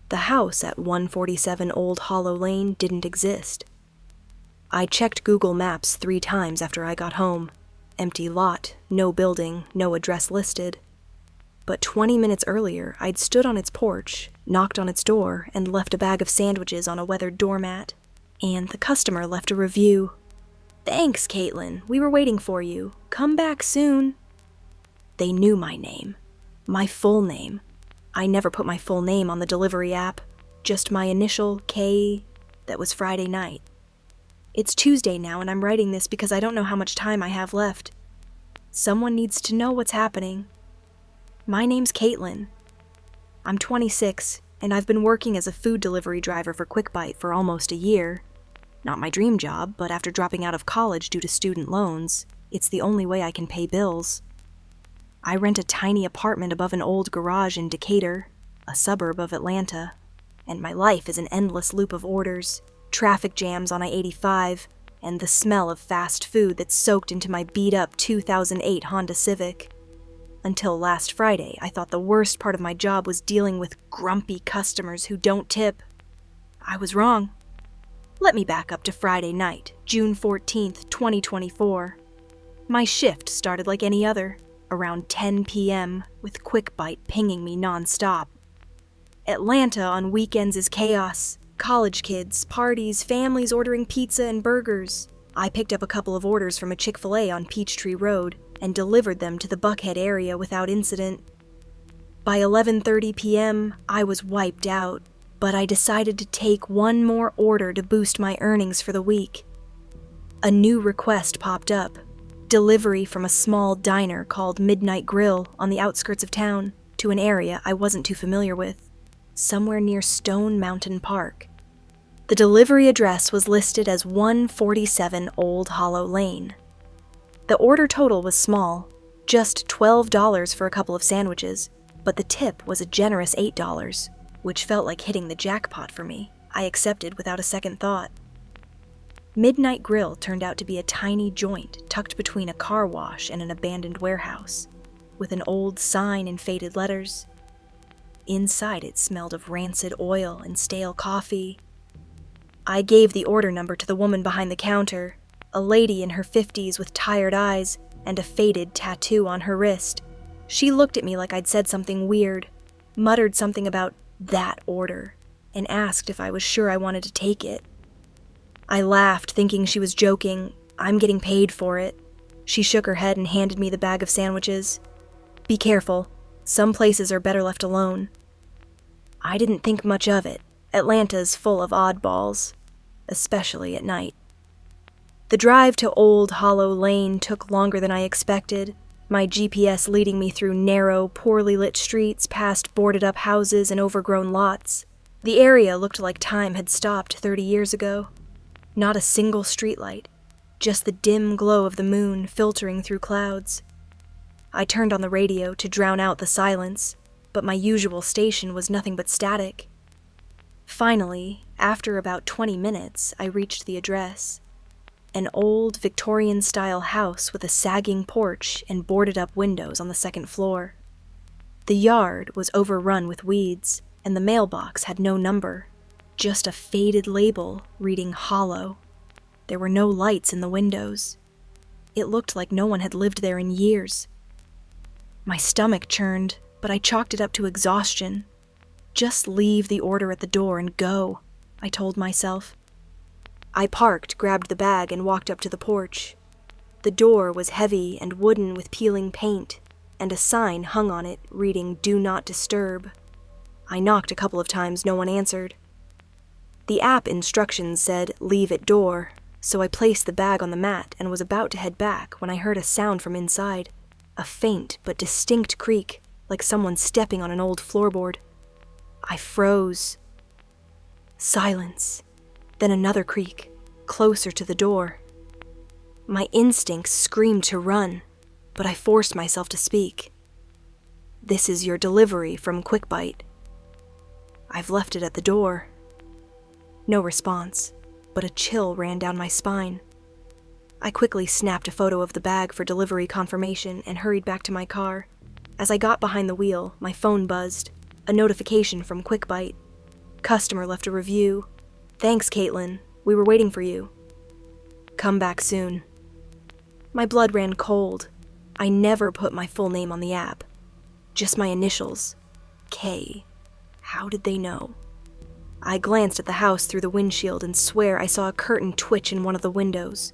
The house at 147 Old Hollow Lane didn't exist. I checked Google Maps 3 times after I got home. Empty lot, no building, no address listed. But 20 minutes earlier, I'd stood on its porch, knocked on its door, and left a bag of sandwiches on a weathered doormat. And the customer left a review. "Thanks, Caitlin. We were waiting for you. Come back soon." They knew my name. My full name. I never put my full name on the delivery app. Just my initial K. That was Friday night. It's Tuesday now, and I'm writing this because I don't know how much time I have left. Someone needs to know what's happening. My name's Caitlin. I'm 26, and I've been working as a food delivery driver for Quick Bite for almost a year. Not my dream job, but after dropping out of college due to student loans, it's the only way I can pay bills. I rent a tiny apartment above an old garage in Decatur, a suburb of Atlanta, and my life is an endless loop of orders, traffic jams on I-85, and the smell of fast food that's soaked into my beat-up 2008 Honda Civic. Until last Friday, I thought the worst part of my job was dealing with grumpy customers who don't tip. I was wrong. Let me back up to Friday night, June 14th, 2024. My shift started like any other, around 10 p.m., with Quick Bite pinging me non-stop. Atlanta on weekends is chaos. College kids, parties, families ordering pizza and burgers. I picked up a couple of orders from a Chick-fil-A on Peachtree Road and delivered them to the Buckhead area without incident. By 11:30 p.m., I was wiped out, but I decided to take one more order to boost my earnings for the week. A new request popped up. Delivery from a small diner called Midnight Grill on the outskirts of town to an area I wasn't too familiar with, somewhere near Stone Mountain Park. The delivery address was listed as 147 Old Hollow Lane. The order total was small, just $12 for a couple of sandwiches, but the tip was a generous $8, which felt like hitting the jackpot for me. I accepted without a second thought. Midnight Grill turned out to be a tiny joint tucked between a car wash and an abandoned warehouse, with an old sign in faded letters. Inside it smelled of rancid oil and stale coffee. I gave the order number to the woman behind the counter, a lady in her 50s with tired eyes and a faded tattoo on her wrist. She looked at me like I'd said something weird, muttered something about that order, and asked if I was sure I wanted to take it. I laughed, thinking she was joking. I'm getting paid for it. She shook her head and handed me the bag of sandwiches. Be careful. Some places are better left alone. I didn't think much of it. Atlanta's full of oddballs, especially at night. The drive to Old Hollow Lane took longer than I expected, my GPS leading me through narrow, poorly lit streets past boarded-up houses and overgrown lots. The area looked like time had stopped 30 years ago. Not a single streetlight, just the dim glow of the moon filtering through clouds. I turned on the radio to drown out the silence, but my usual station was nothing but static. Finally, after about 20 minutes, I reached the address. An old Victorian-style house with a sagging porch and boarded-up windows on the second floor. The yard was overrun with weeds, and the mailbox had no number, just a faded label reading Hollow. There were no lights in the windows. It looked like no one had lived there in years. My stomach churned, but I chalked it up to exhaustion. Just leave the order at the door and go, I told myself. I parked, grabbed the bag, and walked up to the porch. The door was heavy and wooden with peeling paint, and a sign hung on it reading "Do Not Disturb." I knocked a couple of times, no one answered. The app instructions said, "Leave at door," so I placed the bag on the mat and was about to head back when I heard a sound from inside, a faint but distinct creak, like someone stepping on an old floorboard. I froze. Silence. Then another creak, closer to the door. My instincts screamed to run, but I forced myself to speak. "This is your delivery from Quick Bite." "I've left it at the door." No response, but a chill ran down my spine. I quickly snapped a photo of the bag for delivery confirmation and hurried back to my car. As I got behind the wheel, my phone buzzed, a notification from Quick Bite. Customer left a review. Thanks, Caitlin. We were waiting for you. Come back soon. My blood ran cold. I never put my full name on the app. Just my initials. K. How did they know? I glanced at the house through the windshield and swear I saw a curtain twitch in one of the windows.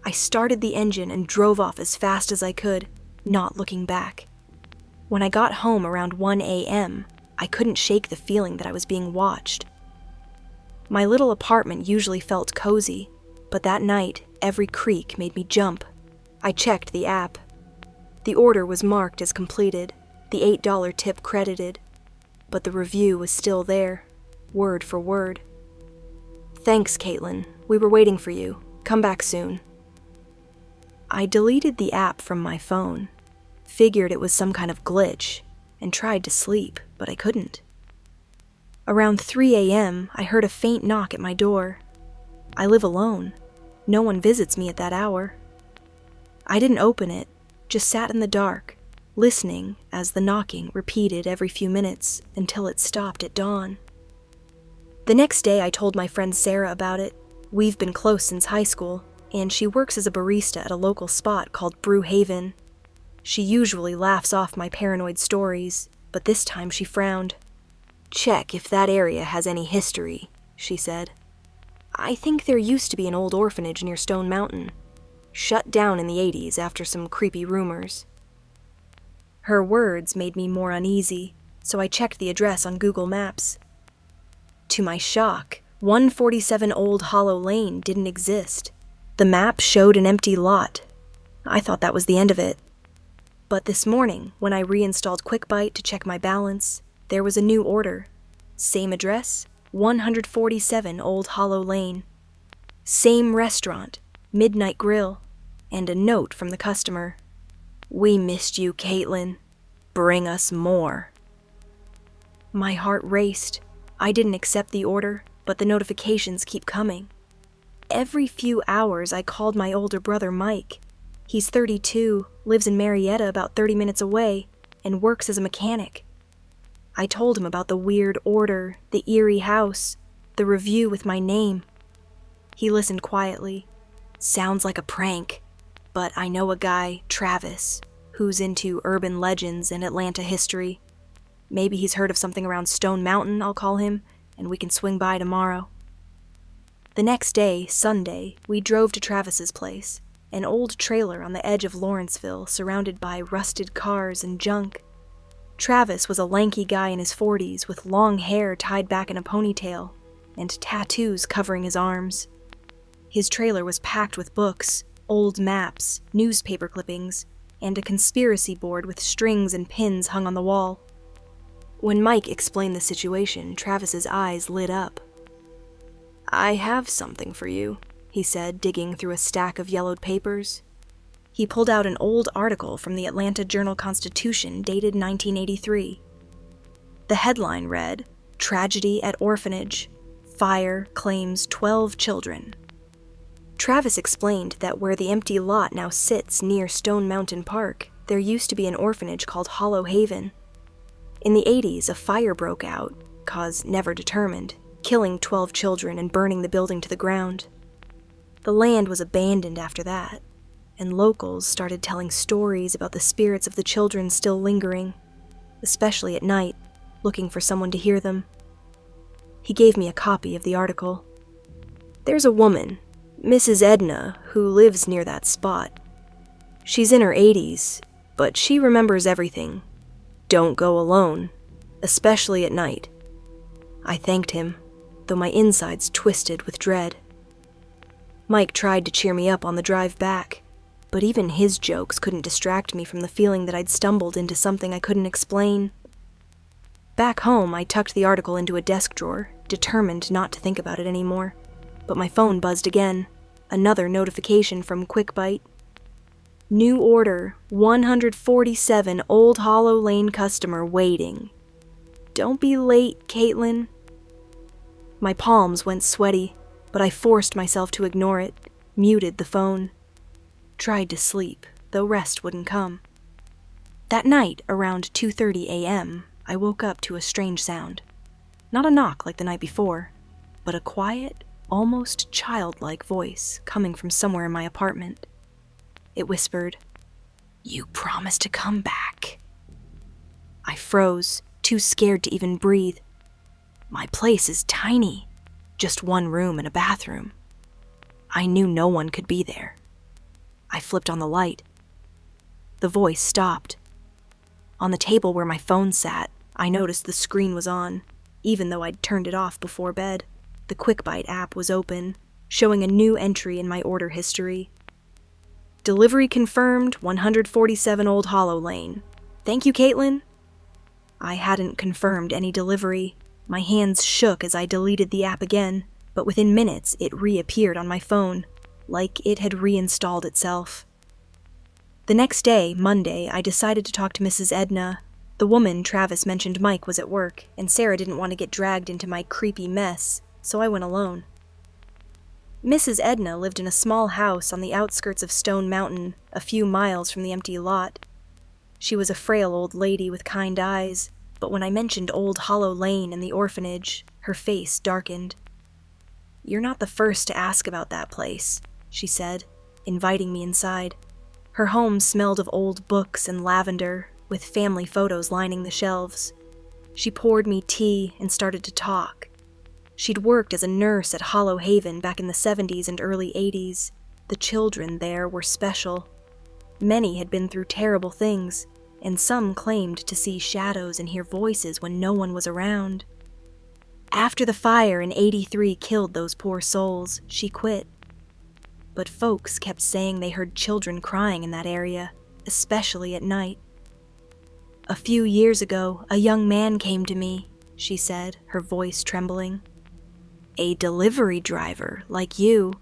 I started the engine and drove off as fast as I could, not looking back. When I got home around 1 a.m., I couldn't shake the feeling that I was being watched. My little apartment usually felt cozy, but that night, every creak made me jump. I checked the app. The order was marked as completed, the $8 tip credited, but the review was still there, word for word. Thanks, Caitlin. We were waiting for you. Come back soon. I deleted the app from my phone, figured it was some kind of glitch, and tried to sleep, but I couldn't. Around 3 a.m., I heard a faint knock at my door. I live alone. No one visits me at that hour. I didn't open it, just sat in the dark, listening as the knocking repeated every few minutes until it stopped at dawn. The next day, I told my friend Sarah about it. We've been close since high school, and she works as a barista at a local spot called Brew Haven. She usually laughs off my paranoid stories, but this time she frowned. Check if that area has any history, she said. I think there used to be an old orphanage near Stone Mountain. Shut down in the 80s after some creepy rumors. Her words made me more uneasy, so I checked the address on Google Maps. To my shock, 147 Old Hollow Lane didn't exist. The map showed an empty lot. I thought that was the end of it. But this morning, when I reinstalled QuickBite to check my balance, there was a new order. Same address, 147 Old Hollow Lane. Same restaurant, Midnight Grill, and a note from the customer. We missed you, Caitlin. Bring us more. My heart raced. I didn't accept the order, but the notifications keep coming. Every few hours, I called my older brother, Mike. He's 32, lives in Marietta about 30 minutes away, and works as a mechanic. I told him about the weird order, the eerie house, the review with my name. He listened quietly. Sounds like a prank, but I know a guy, Travis, who's into urban legends and Atlanta history. Maybe he's heard of something around Stone Mountain, I'll call him, and we can swing by tomorrow. The next day, Sunday, we drove to Travis's place, an old trailer on the edge of Lawrenceville surrounded by rusted cars and junk. Travis was a lanky guy in his 40s with long hair tied back in a ponytail and tattoos covering his arms. His trailer was packed with books, old maps, newspaper clippings, and a conspiracy board with strings and pins hung on the wall. When Mike explained the situation, Travis's eyes lit up. I have something for you, he said, digging through a stack of yellowed papers. He pulled out an old article from the Atlanta Journal-Constitution dated 1983. The headline read, Tragedy at Orphanage. Fire claims 12 children. Travis explained that where the empty lot now sits near Stone Mountain Park, there used to be an orphanage called Hollow Haven. In the 80s, a fire broke out, cause never determined, killing 12 children and burning the building to the ground. The land was abandoned after that, and locals started telling stories about the spirits of the children still lingering, especially at night, looking for someone to hear them. He gave me a copy of the article. There's a woman, Mrs. Edna, who lives near that spot. She's in her 80s, but she remembers everything. Don't go alone, especially at night. I thanked him, though my insides twisted with dread. Mike tried to cheer me up on the drive back, but even his jokes couldn't distract me from the feeling that I'd stumbled into something I couldn't explain. Back home, I tucked the article into a desk drawer, determined not to think about it anymore, but my phone buzzed again, another notification from QuickBite. New order, 147 Old Hollow Lane customer waiting. Don't be late, Caitlin. My palms went sweaty, but I forced myself to ignore it, muted the phone. Tried to sleep, though rest wouldn't come. That night, around 2:30 a.m., I woke up to a strange sound. Not a knock like the night before, but a quiet, almost childlike voice coming from somewhere in my apartment. It whispered, "You promised to come back." I froze, too scared to even breathe. My place is tiny, just one room and a bathroom. I knew no one could be there. I flipped on the light. The voice stopped. On the table where my phone sat, I noticed the screen was on, even though I'd turned it off before bed. The QuickBite app was open, showing a new entry in my order history. "Delivery confirmed, 147 Old Hollow Lane. Thank you, Caitlin." I hadn't confirmed any delivery. My hands shook as I deleted the app again, but within minutes it reappeared on my phone, like it had reinstalled itself. The next day, Monday, I decided to talk to Mrs. Edna. The woman Travis mentioned Mike was at work, and Sarah didn't want to get dragged into my creepy mess, so I went alone. Mrs. Edna lived in a small house on the outskirts of Stone Mountain, a few miles from the empty lot. She was a frail old lady with kind eyes, but when I mentioned Old Hollow Lane and the orphanage, her face darkened. "You're not the first to ask about that place," she said, inviting me inside. Her home smelled of old books and lavender, with family photos lining the shelves. She poured me tea and started to talk. She'd worked as a nurse at Hollow Haven back in the 70s and early 80s. The children there were special. Many had been through terrible things, and some claimed to see shadows and hear voices when no one was around. After the fire in '83 killed those poor souls, she quit. But folks kept saying they heard children crying in that area, especially at night. "A few years ago, a young man came to me," she said, her voice trembling. "A delivery driver, like you.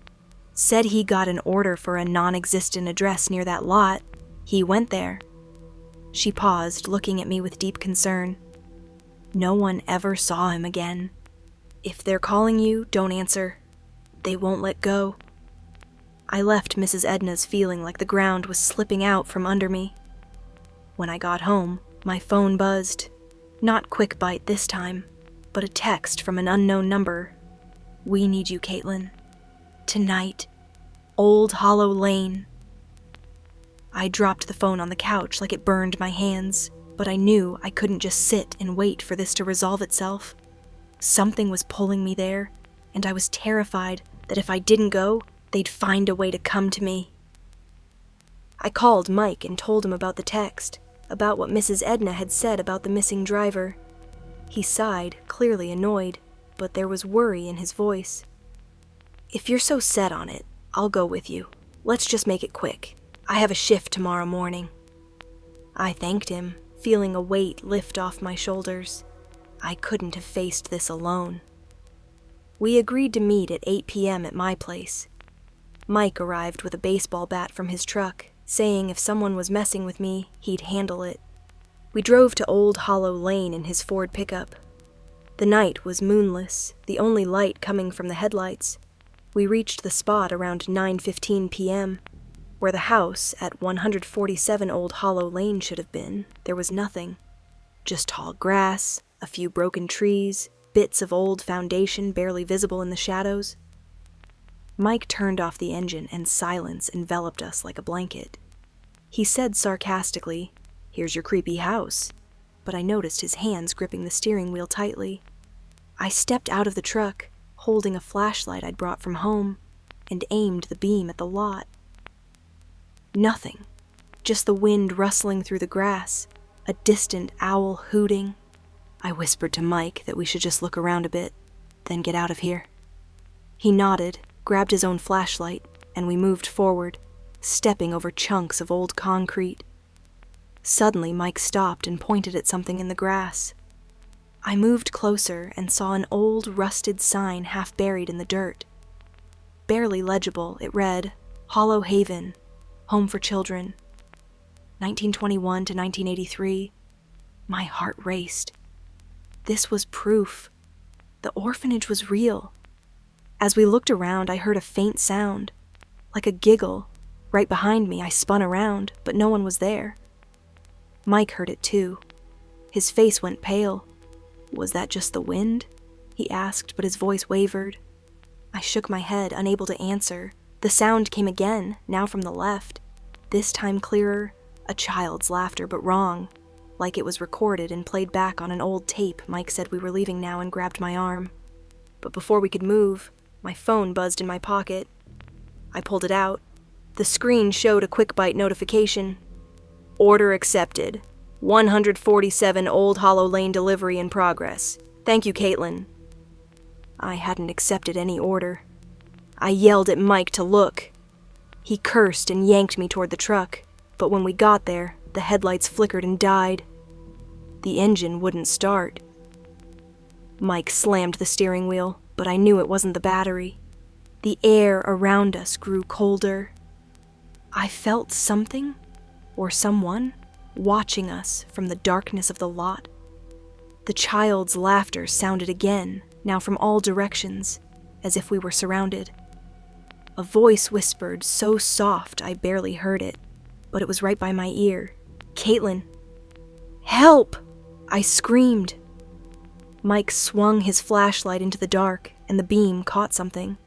Said he got an order for a non-existent address near that lot. He went there." She paused, looking at me with deep concern. "No one ever saw him again. If they're calling you, don't answer. They won't let go." I left Mrs. Edna's feeling like the ground was slipping out from under me. When I got home, my phone buzzed. Not QuickBite this time, but a text from an unknown number. "We need you, Caitlin. Tonight. Old Hollow Lane." I dropped the phone on the couch like it burned my hands, but I knew I couldn't just sit and wait for this to resolve itself. Something was pulling me there, and I was terrified that if I didn't go, they'd find a way to come to me. I called Mike and told him about the text, about what Mrs. Edna had said about the missing driver. He sighed, clearly annoyed, but there was worry in his voice. "If you're so set on it, I'll go with you. Let's just make it quick. I have a shift tomorrow morning." I thanked him, feeling a weight lift off my shoulders. I couldn't have faced this alone. We agreed to meet at 8 p.m. at my place. Mike arrived with a baseball bat from his truck, saying if someone was messing with me, he'd handle it. We drove to Old Hollow Lane in his Ford pickup. The night was moonless, the only light coming from the headlights. We reached the spot around 9:15 p.m. Where the house at 147 Old Hollow Lane should have been, there was nothing. Just tall grass, a few broken trees, bits of old foundation barely visible in the shadows. Mike turned off the engine and silence enveloped us like a blanket. He said sarcastically, "Here's your creepy house," but I noticed his hands gripping the steering wheel tightly. I stepped out of the truck, holding a flashlight I'd brought from home, and aimed the beam at the lot. Nothing, just the wind rustling through the grass, a distant owl hooting. I whispered to Mike that we should just look around a bit, then get out of here. He nodded, grabbed his own flashlight, and we moved forward, stepping over chunks of old concrete. Suddenly, Mike stopped and pointed at something in the grass. I moved closer and saw an old, rusted sign half buried in the dirt. Barely legible, it read, "Hollow Haven, Home for Children, 1921 to 1983. My heart raced. This was proof. The orphanage was real. As we looked around, I heard a faint sound, like a giggle. Right behind me, I spun around, but no one was there. Mike heard it too. His face went pale. Was that just the wind? he asked, but his voice wavered. I shook my head, unable to answer. The sound came again, now from the left. This time clearer, a child's laughter, but wrong. Like it was recorded and played back on an old tape. Mike said we were leaving now and grabbed my arm. But before we could move, my phone buzzed in my pocket. I pulled it out. The screen showed a quick bite notification. Order accepted. 147 Old Hollow Lane delivery in progress. Thank you, Caitlin. I hadn't accepted any order. I yelled at Mike to look. He cursed and yanked me toward the truck, but when we got there, the headlights flickered and died. The engine wouldn't start. Mike slammed the steering wheel, but I knew it wasn't the battery. The air around us grew colder. I felt something, or someone, watching us from the darkness of the lot. The child's laughter sounded again, now from all directions, as if we were surrounded. A voice whispered so soft I barely heard it, but it was right by my ear. Caitlin! Help! I screamed. Mike swung his flashlight into the dark, and the beam caught something.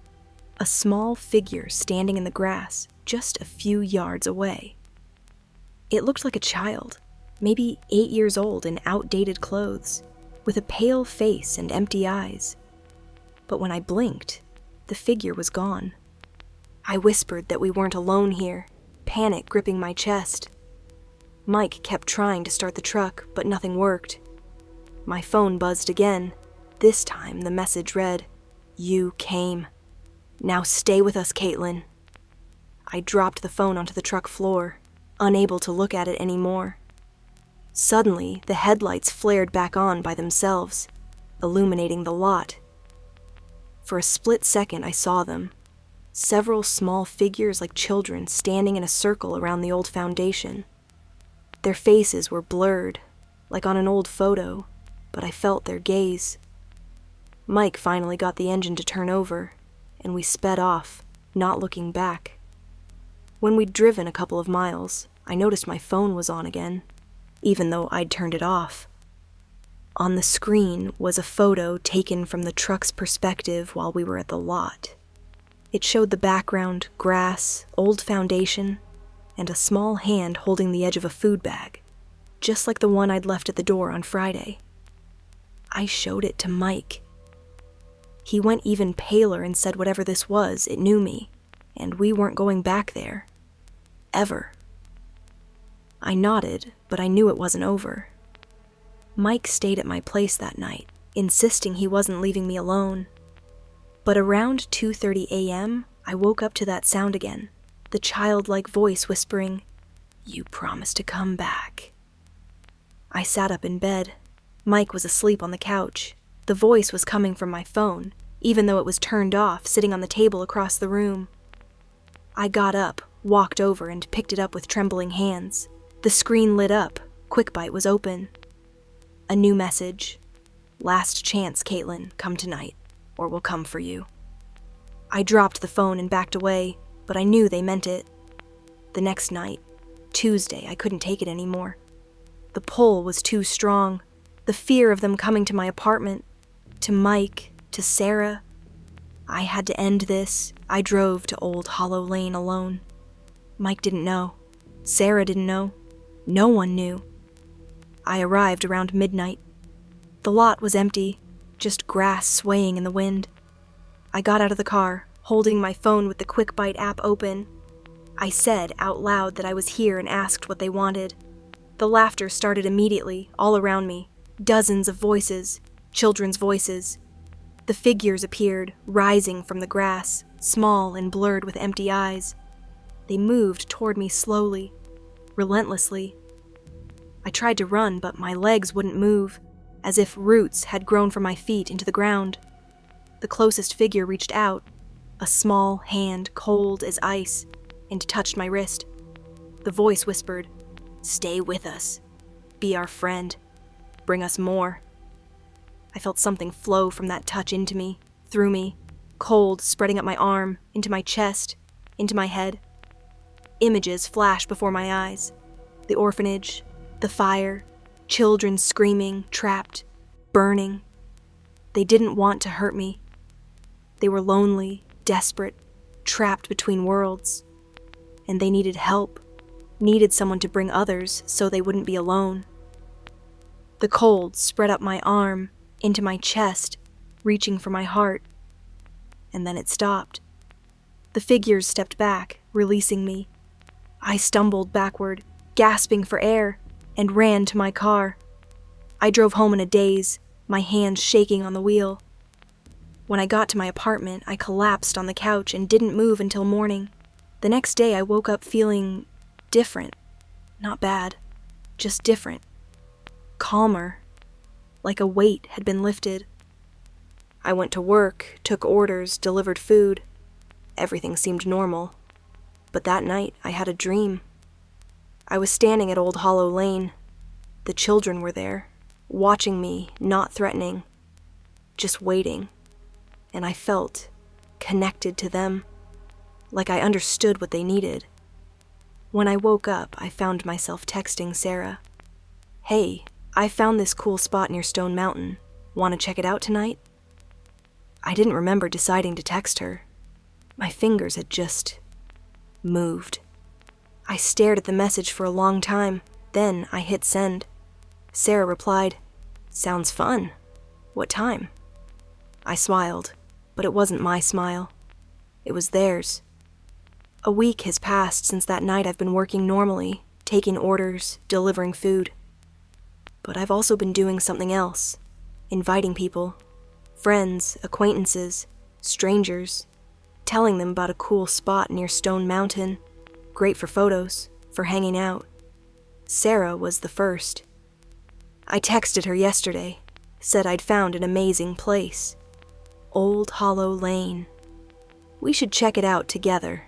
A small figure standing in the grass, just a few yards away. It looked like a child, maybe 8 years old in outdated clothes, with a pale face and empty eyes. But when I blinked, the figure was gone. I whispered that we weren't alone here, panic gripping my chest. Mike kept trying to start the truck, but nothing worked. My phone buzzed again. This time the message read, "You came. Now stay with us, Caitlin." I dropped the phone onto the truck floor, unable to look at it anymore. Suddenly, the headlights flared back on by themselves, illuminating the lot. For a split second, I saw them. Several small figures like children standing in a circle around the old foundation. Their faces were blurred, like on an old photo, but I felt their gaze. Mike finally got the engine to turn over, and we sped off, not looking back. When we'd driven a couple of miles, I noticed my phone was on again, even though I'd turned it off. On the screen was a photo taken from the truck's perspective while we were at the lot. It showed the background, grass, old foundation, and a small hand holding the edge of a food bag, just like the one I'd left at the door on Friday. I showed it to Mike. He went even paler and said whatever this was, it knew me, and we weren't going back there. Ever. I nodded, but I knew it wasn't over. Mike stayed at my place that night, insisting he wasn't leaving me alone. But around 2:30 a.m., I woke up to that sound again, the childlike voice whispering, "You promised to come back." I sat up in bed. Mike was asleep on the couch. The voice was coming from my phone, even though it was turned off, sitting on the table across the room. I got up, walked over, and picked it up with trembling hands. The screen lit up. QuickBite was open. A new message. "Last chance, Caitlin. Come tonight, or we'll come for you." I dropped the phone and backed away, but I knew they meant it. The next night, Tuesday, I couldn't take it anymore. The pull was too strong. The fear of them coming to my apartment, to Mike, to Sarah. I had to end this. I drove to Old Hollow Lane alone. Mike didn't know. Sarah didn't know. No one knew. I arrived around midnight. The lot was empty, just grass swaying in the wind. I got out of the car, holding my phone with the QuickBite app open. I said out loud that I was here and asked what they wanted. The laughter started immediately, all around me. Dozens of voices, children's voices. The figures appeared, rising from the grass, small and blurred with empty eyes. They moved toward me slowly, relentlessly. I tried to run, but my legs wouldn't move, as if roots had grown from my feet into the ground. The closest figure reached out, a small hand cold as ice, and touched my wrist. The voice whispered, "Stay with us. Be our friend. Bring us more." I felt something flow from that touch into me, through me, cold spreading up my arm, into my chest, into my head. Images flashed before my eyes. The orphanage, the fire, children screaming, trapped, burning. They didn't want to hurt me. They were lonely, desperate, trapped between worlds. And they needed help, needed someone to bring others so they wouldn't be alone. The cold spread up my arm, into my chest, reaching for my heart. And then it stopped. The figures stepped back, releasing me. I stumbled backward, gasping for air, and ran to my car. I drove home in a daze, my hands shaking on the wheel. When I got to my apartment, I collapsed on the couch and didn't move until morning. The next day, I woke up feeling different. Not bad, just different. Calmer, like a weight had been lifted. I went to work, took orders, delivered food. Everything seemed normal. But that night, I had a dream. I was standing at Old Hollow Lane. The children were there, watching me, not threatening, just waiting. And I felt connected to them, like I understood what they needed. When I woke up, I found myself texting Sarah. "Hey, I found this cool spot near Stone Mountain. Want to check it out tonight?" I didn't remember deciding to text her. My fingers had just moved. I stared at the message for a long time, then I hit send. Sarah replied, "Sounds fun. What time?" I smiled, but it wasn't my smile. It was theirs. A week has passed since that night. I've been working normally, taking orders, delivering food. But I've also been doing something else, inviting people, friends, acquaintances, strangers, telling them about a cool spot near Stone Mountain, great for photos, for hanging out. Sarah was the first. I texted her yesterday, said I'd found an amazing place. Old Hollow Lane. We should check it out together.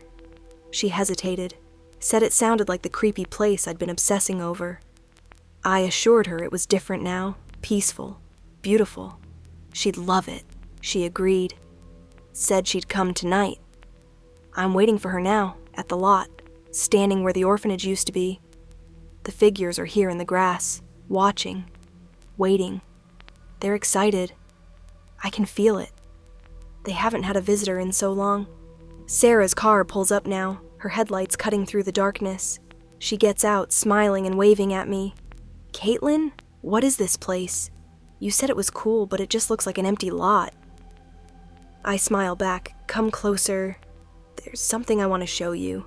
She hesitated, said it sounded like the creepy place I'd been obsessing over. I assured her it was different now, peaceful, beautiful. She'd love it. She agreed. Said she'd come tonight. I'm waiting for her now, at the lot, standing where the orphanage used to be. The figures are here in the grass, watching, waiting. They're excited. I can feel it. They haven't had a visitor in so long. Sarah's car pulls up now, her headlights cutting through the darkness. She gets out, smiling and waving at me. "Caitlin, what is this place? You said it was cool, but it just looks like an empty lot." I smile back, "Come closer. There's something I want to show you."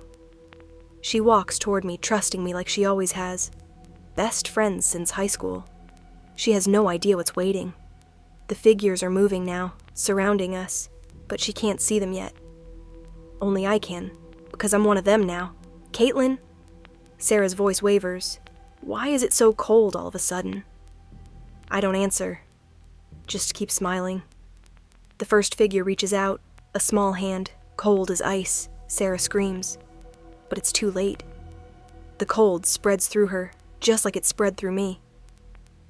She walks toward me, trusting me like she always has. Best friends since high school. She has no idea what's waiting. The figures are moving now, surrounding us, but she can't see them yet. Only I can, because I'm one of them now. "Caitlin?" Sarah's voice wavers. Why is it so cold all of a sudden? I don't answer. Just keep smiling. The first figure reaches out, a small hand, cold as ice. Sarah screams. But it's too late. The cold spreads through her, just like it spread through me.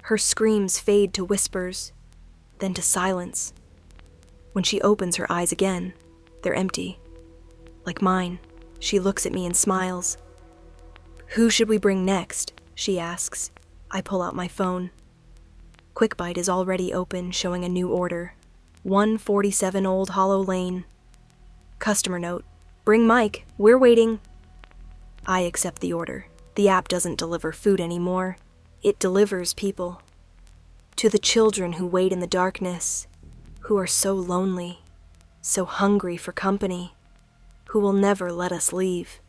Her screams fade to whispers, then to silence. When she opens her eyes again, they're empty. Like mine, she looks at me and smiles. "Who should we bring next?" she asks. I pull out my phone. QuickBite is already open, showing a new order. 147 Old Hollow Lane. Customer note, "Bring Mike, we're waiting." I accept the order. The app doesn't deliver food anymore. It delivers people. To the children who wait in the darkness, who are so lonely, so hungry for company, who will never let us leave.